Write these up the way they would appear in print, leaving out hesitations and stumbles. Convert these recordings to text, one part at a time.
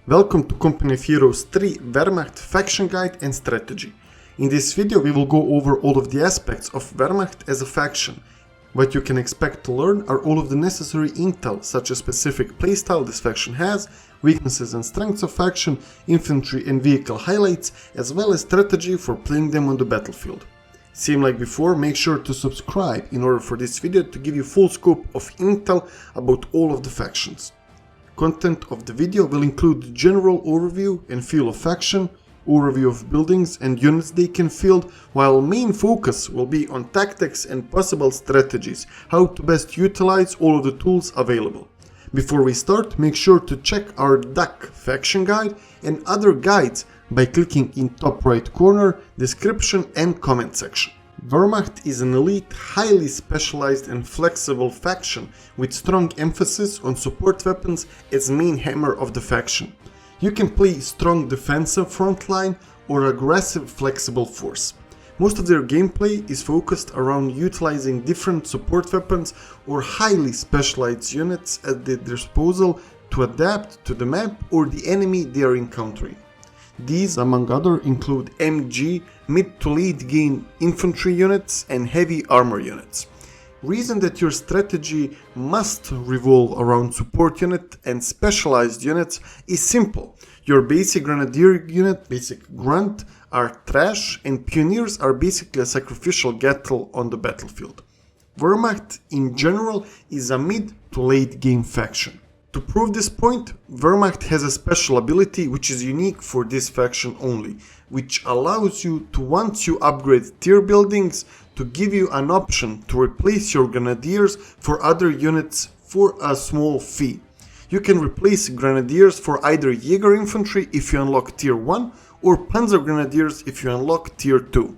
Welcome to Company of Heroes 3 Wehrmacht Faction Guide and Strategy. In this video we will go over all of the aspects of Wehrmacht as a faction. What you can expect to learn are all of the necessary intel, such as specific playstyle this faction has, weaknesses and strengths of faction, infantry and vehicle highlights, as well as strategy for playing them on the battlefield. Same like before, make sure to subscribe in order for this video to give you full scope of intel about all of the factions. Content of the video will include general overview and feel of faction, overview of buildings and units they can field, while main focus will be on tactics and possible strategies, how to best utilize all of the tools available. Before we start, make sure to check our Duck faction guide and other guides by clicking in top right corner, description and comment section. Wehrmacht is an elite, highly specialized and flexible faction with strong emphasis on support weapons as main hammer of the faction. You can play strong defensive frontline or aggressive flexible force. Most of their gameplay is focused around utilizing different support weapons or highly specialized units at their disposal to adapt to the map or the enemy they are encountering. These, among other, include MG, mid to late game infantry units and heavy armor units. Reason that your strategy must revolve around support unit and specialized units is simple. Your basic grenadier unit, basic grunt, are trash, and pioneers are basically a sacrificial cattle on the battlefield. Wehrmacht in general is a mid to late game faction. To prove this point, Wehrmacht has a special ability which is unique for this faction only, which allows you to, once you upgrade tier buildings, to give you an option to replace your grenadiers for other units for a small fee. You can replace grenadiers for either Jäger infantry if you unlock tier 1 or Panzer grenadiers if you unlock tier 2.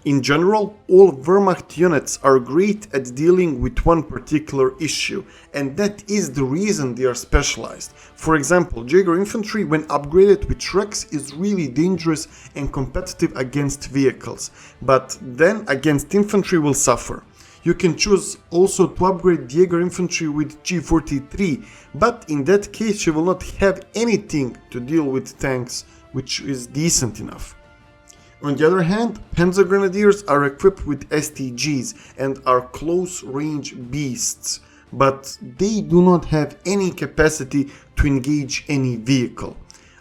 In general, all Wehrmacht units are great at dealing with one particular issue, and that is the reason they are specialized. For example, Jäger infantry when upgraded with Shreks is really dangerous and competitive against vehicles, but then against infantry will suffer. You can choose also to upgrade Jäger infantry with G43, but in that case you will not have anything to deal with tanks, which is decent enough. On the other hand, Panzer Grenadiers are equipped with STGs and are close-range beasts, but they do not have any capacity to engage any vehicle.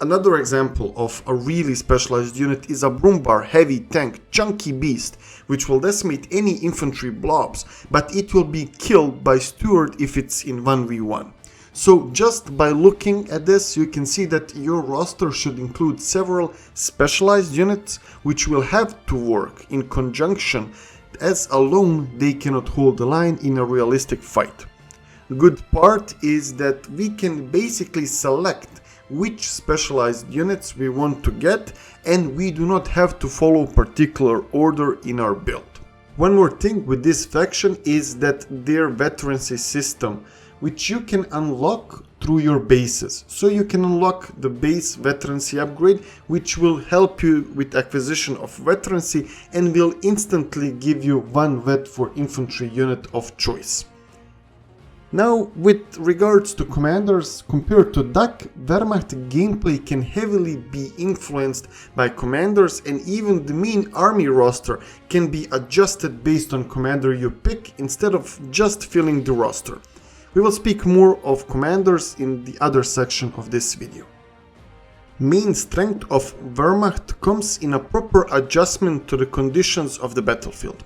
Another example of a really specialized unit is a Brumbar heavy tank chunky beast, which will decimate any infantry blobs, but it will be killed by Steward if it's in 1v1. So just by looking at this, you can see that your roster should include several specialized units which will have to work in conjunction, as alone they cannot hold the line in a realistic fight. The good part is that we can basically select which specialized units we want to get, and we do not have to follow particular order in our build. One more thing with this faction is that their veterancy system, which you can unlock through your bases. So you can unlock the base veterancy upgrade, which will help you with acquisition of veterancy and will instantly give you one vet for infantry unit of choice. Now, with regards to commanders, compared to Duck, Wehrmacht gameplay can heavily be influenced by commanders, and even the main army roster can be adjusted based on commander you pick instead of just filling the roster. We will speak more of commanders in the other section of this video. Main strength of Wehrmacht comes in a proper adjustment to the conditions of the battlefield.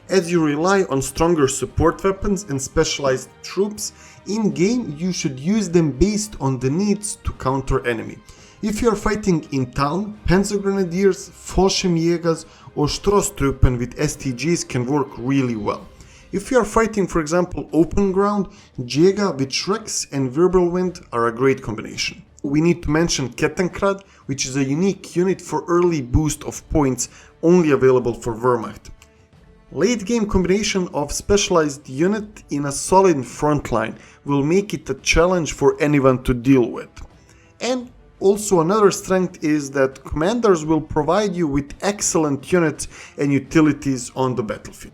As you rely on stronger support weapons and specialized troops, in-game you should use them based on the needs to counter enemy. If you are fighting in town, Panzer Grenadiers, Fallschirmjägers or Strosstruppen with STGs can work really well. If you are fighting, for example, open ground, Jäger with Shreks and Wirbelwind are a great combination. We need to mention Kettenkrad, which is a unique unit for early boost of points only available for Wehrmacht. Late game combination of specialized unit in a solid frontline will make it a challenge for anyone to deal with. And also another strength is that commanders will provide you with excellent units and utilities on the battlefield.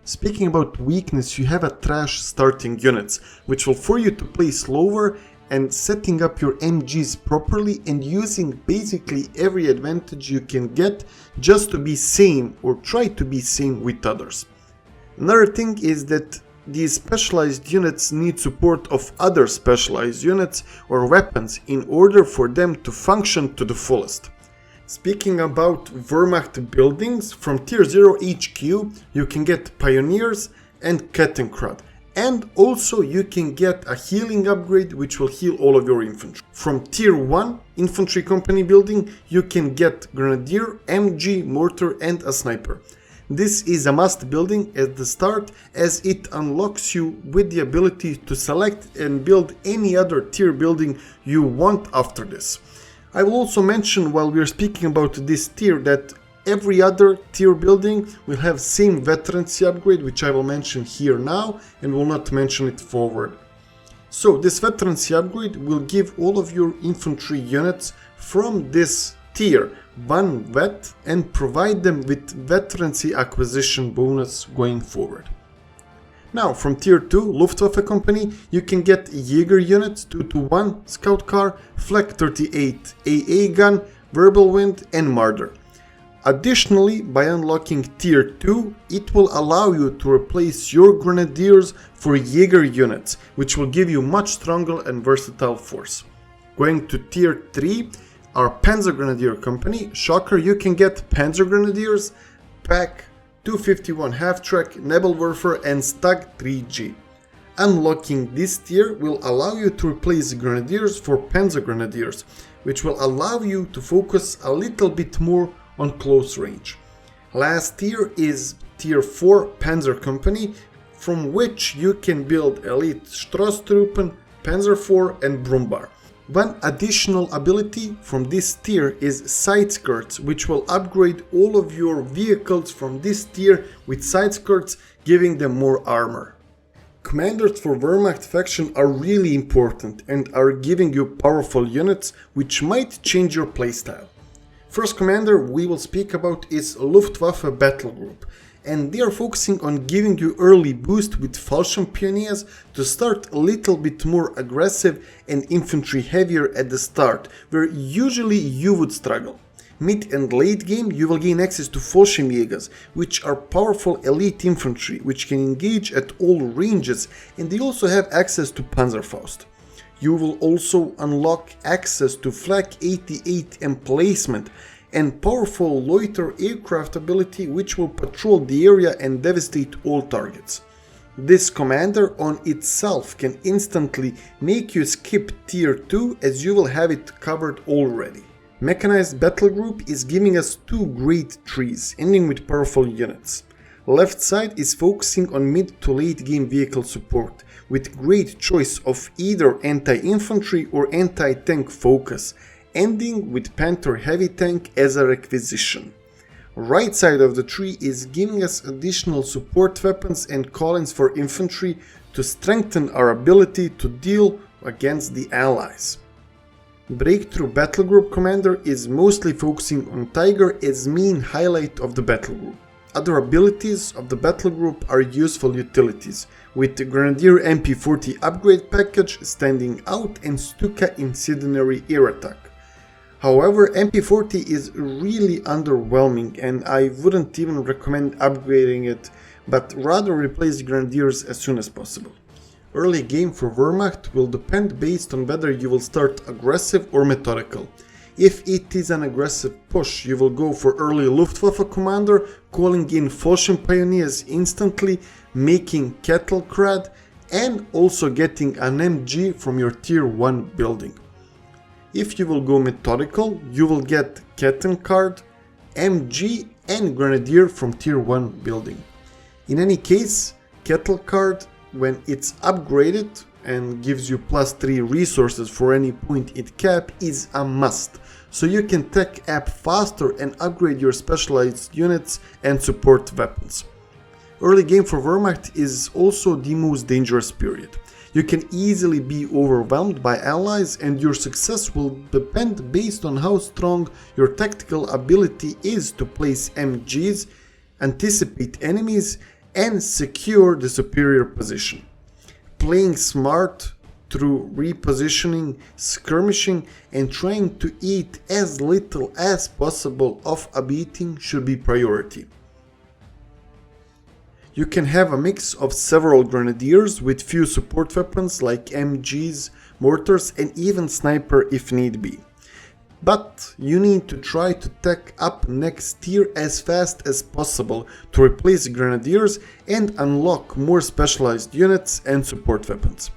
Speaking about weakness, you have a trash starting units, which will force you to play slower and setting up your MGs properly and using basically every advantage you can get just to be same or try to be same with others. Another thing is that these specialized units need support of other specialized units or weapons in order for them to function to the fullest. Speaking about Wehrmacht buildings, from Tier 0 HQ you can get Pioneers and Kettenkrad. And also you can get a healing upgrade which will heal all of your infantry. From Tier 1 infantry company building you can get Grenadier, MG, Mortar and a Sniper. This is a must building at the start as it unlocks you with the ability to select and build any other tier building you want after this. I will also mention while we are speaking about this tier that every other tier building will have same veterancy upgrade, which I will mention here now and will not mention it forward. So this veterancy upgrade will give all of your infantry units from this tier one vet and provide them with veterancy acquisition bonus going forward. Now from Tier 2 Luftwaffe company you can get Jaeger units 2-1 scout car, Flak 38 AA gun, Verbal Wind and Marder. Additionally, by unlocking Tier 2, it will allow you to replace your Grenadiers for Jaeger units, which will give you much stronger and versatile force. Going to Tier 3, our Panzer Grenadier company, Shocker, you can get Panzer Grenadiers, Pack, 251 half-track, Nebelwerfer and Stag 3G. Unlocking this tier will allow you to replace Grenadiers for Panzer Grenadiers, which will allow you to focus a little bit more on close range. Last tier is Tier 4 Panzer Company, from which you can build Elite Strasstruppen, Panzer IV and Brummbär. One additional ability from this tier is Side Skirts, which will upgrade all of your vehicles from this tier with side skirts, giving them more armor. Commanders for Wehrmacht faction are really important and are giving you powerful units which might change your playstyle. First commander we will speak about is Luftwaffe Battle Group, and they are focusing on giving you early boost with Fallschirmpioneers to start a little bit more aggressive and infantry heavier at the start, where usually you would struggle. Mid and late game you will gain access to Fallschirmjägers, which are powerful elite infantry which can engage at all ranges, and they also have access to Panzerfaust. You will also unlock access to Flak 88 emplacement and powerful loiter aircraft ability which will patrol the area and devastate all targets. This commander on itself can instantly make you skip Tier 2 as you will have it covered already. Mechanized Battle Group is giving us two great trees, ending with powerful units. Left side is focusing on mid to late game vehicle support, with great choice of either anti-infantry or anti-tank focus, ending with Panther Heavy Tank as a requisition. Right side of the tree is giving us additional support weapons and call-ins for infantry to strengthen our ability to deal against the allies. Breakthrough Battle Group Commander is mostly focusing on Tiger as main highlight of the battle group. Other abilities of the battle group are useful utilities, with the Grenadier MP40 upgrade package standing out and Stuka Incendiary Air Attack. However, MP40 is really underwhelming and I wouldn't even recommend upgrading it, but rather replace Grenadiers as soon as possible. Early game for Wehrmacht will depend based on whether you will start aggressive or methodical. If it is an aggressive push, you will go for early Luftwaffe commander, calling in Fallschirmpioneers instantly, making Kettelkrad, and also getting an MG from your Tier 1 building. If you will go methodical, you will get Kettenkrad, MG and Grenadier from Tier 1 building. In any case, Kettelkrad, when it's upgraded and gives you +3 resources for any point it cap, is a must, so you can tech app faster and upgrade your specialized units and support weapons. Early game for Wehrmacht is also the most dangerous period. You can easily be overwhelmed by allies and your success will depend based on how strong your tactical ability is to place MGs, anticipate enemies and secure the superior position. Playing smart through repositioning, skirmishing, and trying to eat as little as possible of a beating should be priority. You can have a mix of several grenadiers with few support weapons like MGs, mortars, and even sniper if need be. But you need to try to tech up next tier as fast as possible to replace grenadiers and unlock more specialized units and support weapons.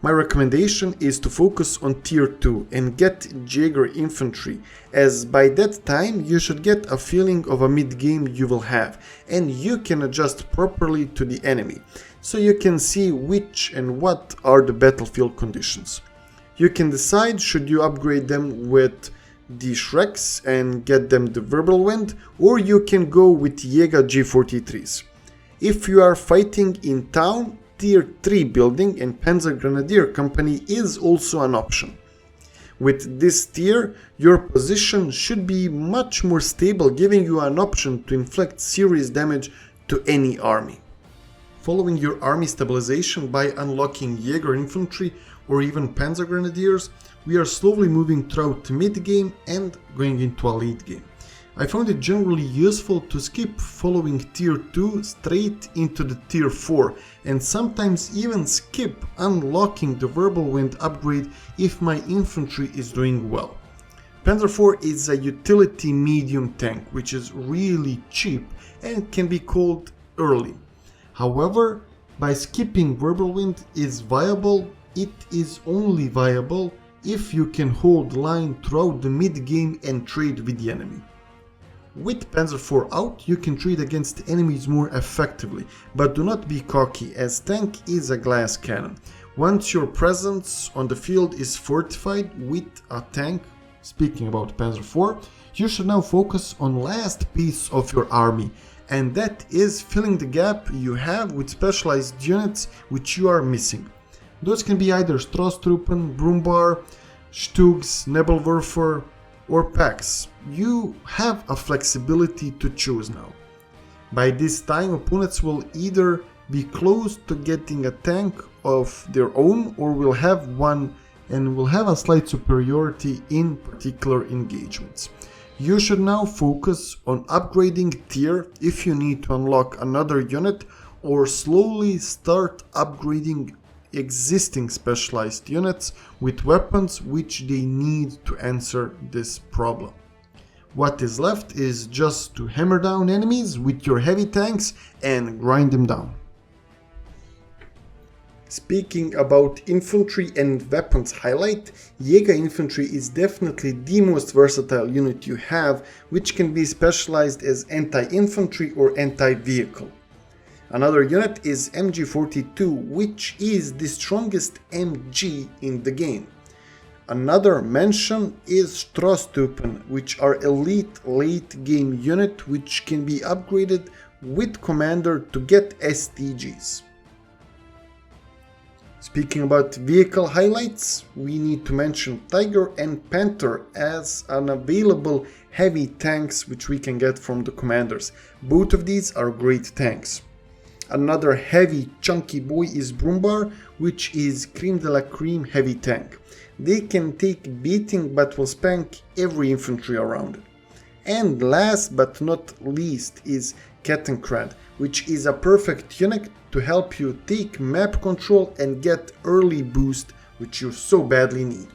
My recommendation is to focus on tier 2 and get Jaeger infantry, as by that time you should get a feeling of a mid-game you will have, and you can adjust properly to the enemy, so you can see which and what are the battlefield conditions. You can decide should you upgrade them with the Shreks and get them the Verbal Wind, or you can go with Jaeger G43s. If you are fighting in town, tier 3 building and Panzer Grenadier Company is also an option. With this tier, your position should be much more stable, giving you an option to inflict serious damage to any army. Following your army stabilization by unlocking Jaeger infantry or even Panzer Grenadiers, we are slowly moving throughout the mid-game and going into a late game. I found it generally useful to skip following tier 2 straight into the tier 4 and sometimes even skip unlocking the Verbal Wind upgrade if my infantry is doing well. Panzer IV is a utility medium tank which is really cheap and can be called early. However, by skipping Verbal Wind is viable, it is only viable if you can hold line throughout the mid-game and trade with the enemy. With Panzer IV out, you can trade against enemies more effectively, but do not be cocky as tank is a glass cannon. Once your presence on the field is fortified with a tank, speaking about Panzer IV, you should now focus on last piece of your army, and that is filling the gap you have with specialized units which you are missing. Those can be either Strasstruppen, Brumbar, Stugs, Nebelwerfer, or packs. You have a flexibility to choose now. By this time, opponents will either be close to getting a tank of their own or will have one and will have a slight superiority in particular engagements. You should now focus on upgrading tier if you need to unlock another unit, or slowly start upgrading existing specialized units with weapons which they need to answer this problem. What is left is just to hammer down enemies with your heavy tanks and grind them down. Speaking about infantry and weapons highlight, Jaeger infantry is definitely the most versatile unit you have, which can be specialized as anti-infantry or anti-vehicle. Another unit is MG42, which is the strongest MG in the game. Another mention is Strasstruppen, which are elite late game unit which can be upgraded with commander to get STGs. Speaking about vehicle highlights, we need to mention Tiger and Panther as unavailable heavy tanks which we can get from the commanders. Both of these are great tanks. Another heavy chunky boy is Brumbar, which is creme de la creme heavy tank. They can take beating but will spank every infantry around it. And last but not least is Kettenkrad, which is a perfect unit to help you take map control and get early boost, which you so badly need.